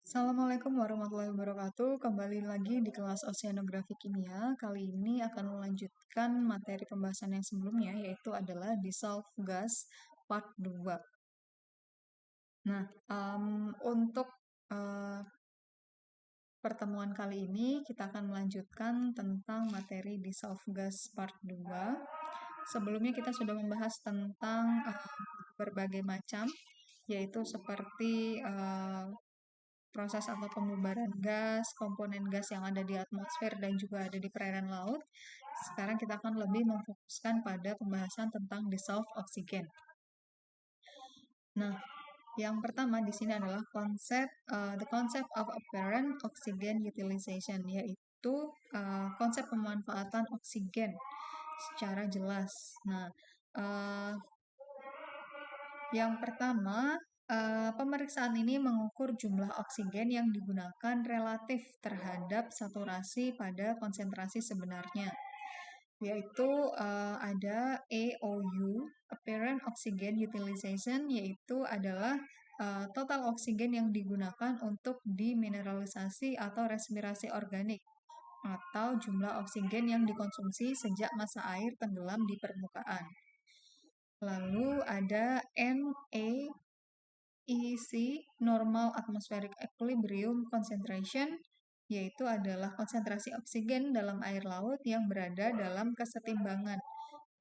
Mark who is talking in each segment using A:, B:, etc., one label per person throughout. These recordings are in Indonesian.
A: Assalamualaikum warahmatullahi wabarakatuh. Kembali lagi di kelas Oceanografi Kimia. Kali ini akan melanjutkan materi pembahasan yang sebelumnya, yaitu adalah Dissolved Gas Part 2. Nah, untuk pertemuan kali ini kita akan melanjutkan tentang materi Dissolved Gas Part 2. Sebelumnya kita sudah membahas tentang berbagai macam, yaitu seperti proses atau pembubaran gas, komponen gas yang ada di atmosfer dan juga ada di perairan laut. Sekarang kita akan lebih memfokuskan pada pembahasan tentang dissolved oxygen. Nah, yang pertama di sini adalah the concept of apparent oxygen utilization, yaitu konsep pemanfaatan oksigen secara jelas. Nah, yang pertama, pemeriksaan ini mengukur jumlah oksigen yang digunakan relatif terhadap saturasi pada konsentrasi sebenarnya, yaitu ada AOU, Apparent Oxygen Utilization, yaitu adalah total oksigen yang digunakan untuk dimineralisasi atau respirasi organik, atau jumlah oksigen yang dikonsumsi sejak masa air tenggelam di permukaan. Lalu ada NAEC, Normal Atmospheric Equilibrium Concentration, yaitu adalah konsentrasi oksigen dalam air laut yang berada dalam kesetimbangan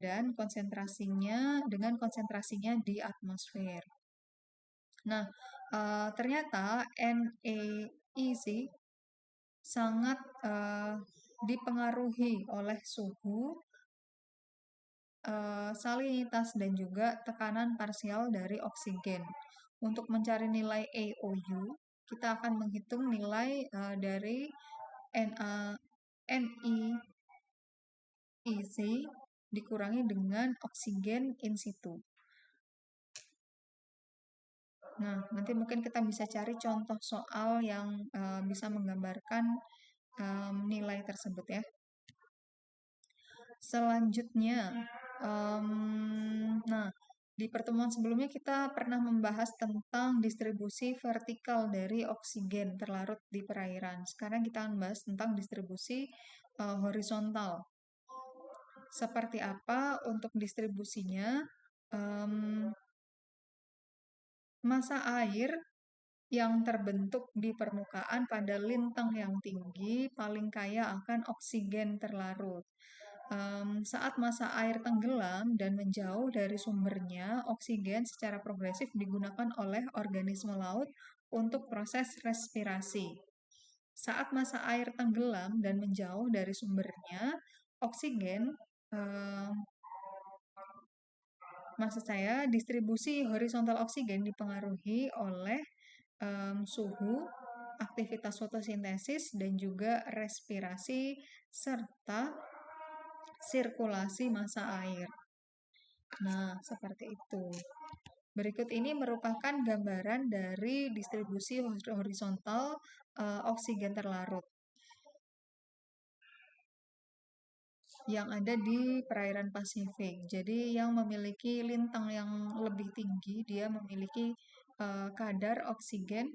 A: dan dengan konsentrasinya di atmosfer. Nah, ternyata NAEC sangat dipengaruhi oleh suhu, salinitas dan juga tekanan parsial dari oksigen. Untuk mencari nilai AOU, kita akan menghitung nilai dari NEEC dikurangi dengan oksigen in situ. Nah, nanti mungkin kita bisa cari contoh soal yang bisa menggambarkan nilai tersebut ya. Selanjutnya, nah, di pertemuan sebelumnya kita pernah membahas tentang distribusi vertikal dari oksigen terlarut di perairan. Sekarang kita akan bahas tentang distribusi horizontal. Seperti apa untuk distribusinya? Massa air yang terbentuk di permukaan pada lintang yang tinggi paling kaya akan oksigen terlarut. Saat massa air tenggelam dan menjauh dari sumbernya, oksigen secara progresif digunakan oleh organisme laut untuk proses respirasi. Saat massa air tenggelam dan menjauh dari sumbernya, distribusi horizontal oksigen dipengaruhi oleh suhu, aktivitas fotosintesis, dan juga respirasi, serta sirkulasi massa air. Nah, seperti itu. Berikut ini merupakan gambaran dari distribusi horizontal oksigen terlarut yang ada di perairan Pasifik. Jadi yang memiliki lintang yang lebih tinggi, dia memiliki kadar oksigen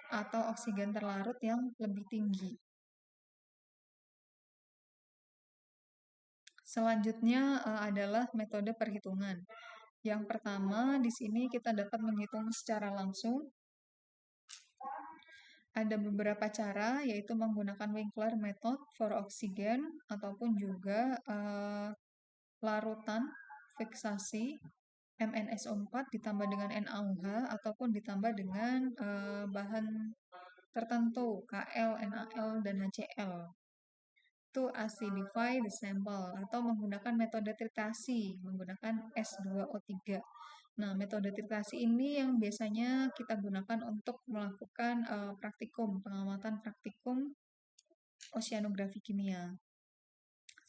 A: atau oksigen terlarut yang lebih tinggi. Selanjutnya adalah metode perhitungan. Yang pertama, di sini kita dapat menghitung secara langsung. Ada beberapa cara, yaitu menggunakan Winkler method for oxygen, ataupun juga larutan fiksasi MnSO4 ditambah dengan NaOH, ataupun ditambah dengan bahan tertentu, Kl, NaL, dan HCl. To acidify the sample, atau menggunakan metode tritasi menggunakan S2O3. Nah, metode tritasi ini yang biasanya kita gunakan untuk melakukan pengamatan praktikum oceanografi kimia.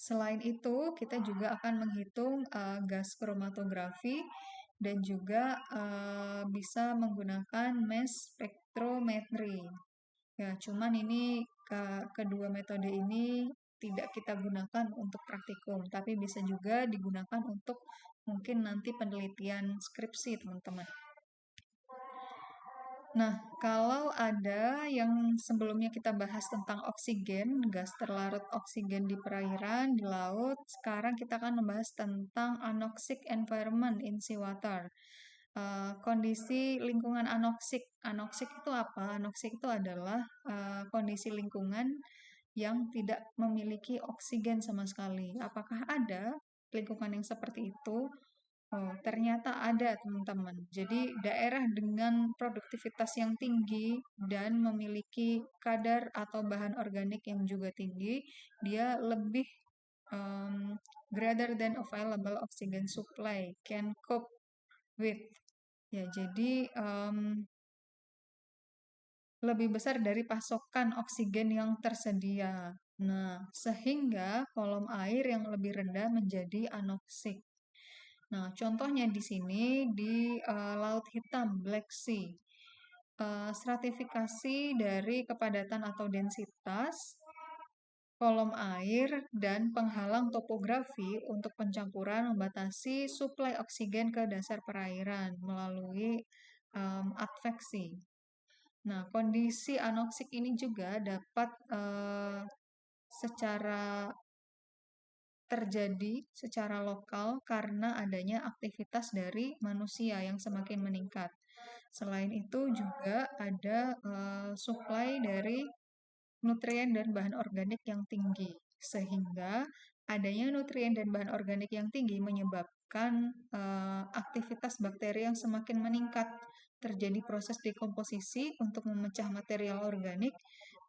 A: Selain itu, kita juga akan menghitung gas kromatografi dan juga bisa menggunakan mass spectrometry. Ya, cuman ini kedua metode ini tidak kita gunakan untuk praktikum, tapi bisa juga digunakan untuk mungkin nanti penelitian skripsi, teman-teman. Nah, kalau ada yang sebelumnya kita bahas tentang oksigen, gas terlarut oksigen di perairan, di laut, sekarang kita akan membahas tentang anoxic environment in seawater. Kondisi lingkungan anoksik. Anoksik itu apa? Anoksik itu adalah kondisi lingkungan yang tidak memiliki oksigen sama sekali. Apakah ada lingkungan yang seperti itu? Oh, ternyata ada, teman-teman. Jadi, daerah dengan produktivitas yang tinggi dan memiliki kadar atau bahan organik yang juga tinggi, dia lebih greater than available oxygen supply can cope with. Ya, jadi lebih besar dari pasokan oksigen yang tersedia. Nah, sehingga kolom air yang lebih rendah menjadi anoksik. Nah, contohnya di sini di Laut Hitam, Black Sea. Stratifikasi dari kepadatan atau densitas kolom air dan penghalang topografi untuk pencampuran membatasi suplai oksigen ke dasar perairan melalui adveksi. Nah, kondisi anoksik ini juga dapat terjadi secara lokal karena adanya aktivitas dari manusia yang semakin meningkat. Selain itu juga ada suplai dari nutrien dan bahan organik yang tinggi, sehingga adanya nutrien dan bahan organik yang tinggi menyebabkan aktivitas bakteri yang semakin meningkat. Terjadi proses dekomposisi untuk memecah material organik,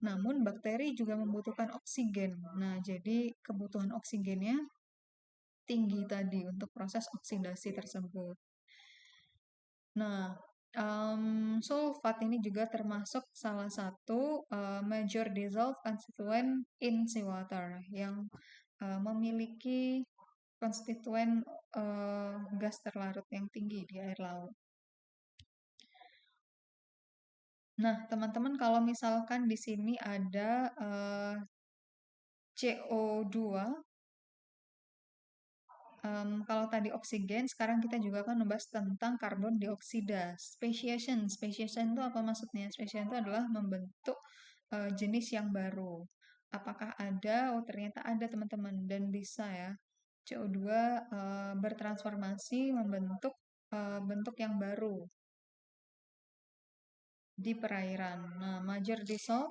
A: namun bakteri juga membutuhkan oksigen. Nah, jadi kebutuhan oksigennya tinggi tadi untuk proses oksidasi tersebut. Nah, sulfat ini juga termasuk salah satu major dissolved constituent in seawater yang memiliki konstituen gas terlarut yang tinggi di air laut. Nah, teman-teman, kalau misalkan di sini ada CO2, kalau tadi oksigen, sekarang kita juga akan membahas tentang karbon dioksida. Speciation. Speciation itu apa maksudnya? Speciation itu adalah membentuk jenis yang baru. Apakah ada? Oh, ternyata ada, teman-teman. Dan bisa ya. CO2 bertransformasi membentuk bentuk yang baru di perairan. Nah, major dissolve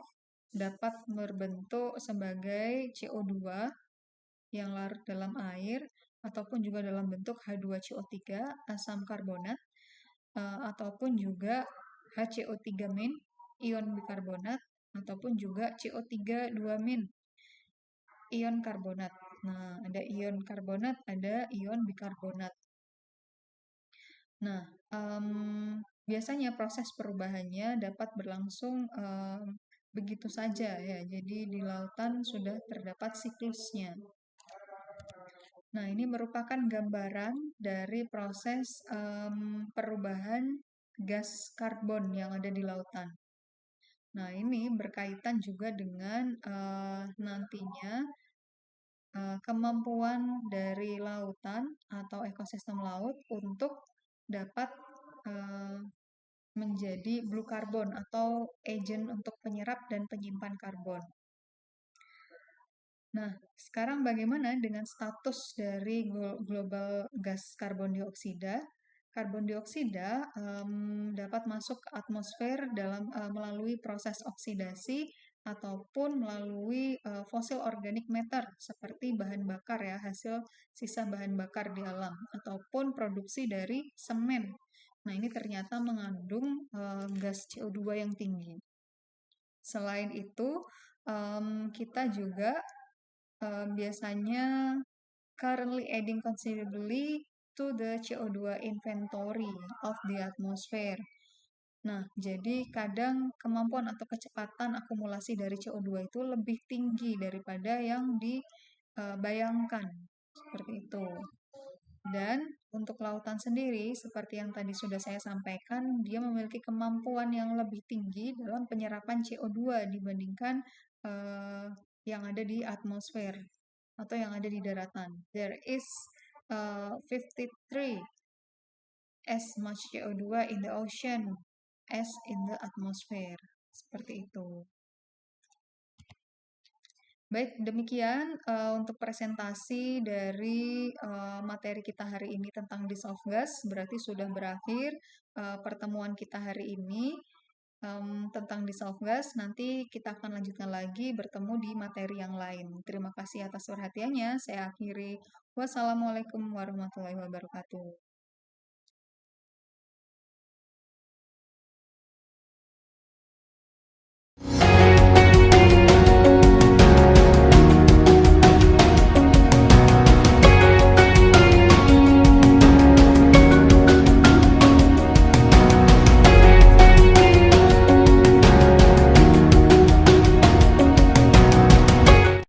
A: dapat berbentuk sebagai CO2 yang larut dalam air ataupun juga dalam bentuk H2CO3 asam karbonat ataupun juga HCO3- ion bikarbonat ataupun juga CO3 2- ion karbonat. Nah, ada ion karbonat, ada ion bikarbonat. Nah, biasanya proses perubahannya dapat berlangsung begitu saja ya. Jadi di lautan sudah terdapat siklusnya. Nah, ini merupakan gambaran dari proses perubahan gas karbon yang ada di lautan. Nah, ini berkaitan juga dengan nantinya kemampuan dari lautan atau ekosistem laut untuk dapat menjadi blue carbon atau agent untuk penyerap dan penyimpan karbon. Nah, sekarang bagaimana dengan status dari global gas karbon dioksida? Karbon dioksida dapat masuk ke atmosfer melalui proses oksidasi ataupun melalui fosil organik matter seperti bahan bakar ya, hasil sisa bahan bakar di alam ataupun produksi dari semen. Nah, ini ternyata mengandung gas CO2 yang tinggi. Selain itu, kita juga biasanya currently adding considerably to the CO2 inventory of the atmosphere. Nah, jadi kadang kemampuan atau kecepatan akumulasi dari CO2 itu lebih tinggi daripada yang bayangkan, seperti itu. Dan untuk lautan sendiri, seperti yang tadi sudah saya sampaikan, dia memiliki kemampuan yang lebih tinggi dalam penyerapan CO2 dibandingkan yang ada di atmosfer atau yang ada di daratan. There is 53 as much CO2 in the ocean as in the atmosphere. Seperti itu. Baik, demikian untuk presentasi dari materi kita hari ini tentang dissolved gas. Berarti sudah berakhir pertemuan kita hari ini tentang dissolved gas. Nanti kita akan lanjutkan lagi bertemu di materi yang lain. Terima kasih atas perhatiannya. Saya akhiri. Wassalamualaikum warahmatullahi wabarakatuh.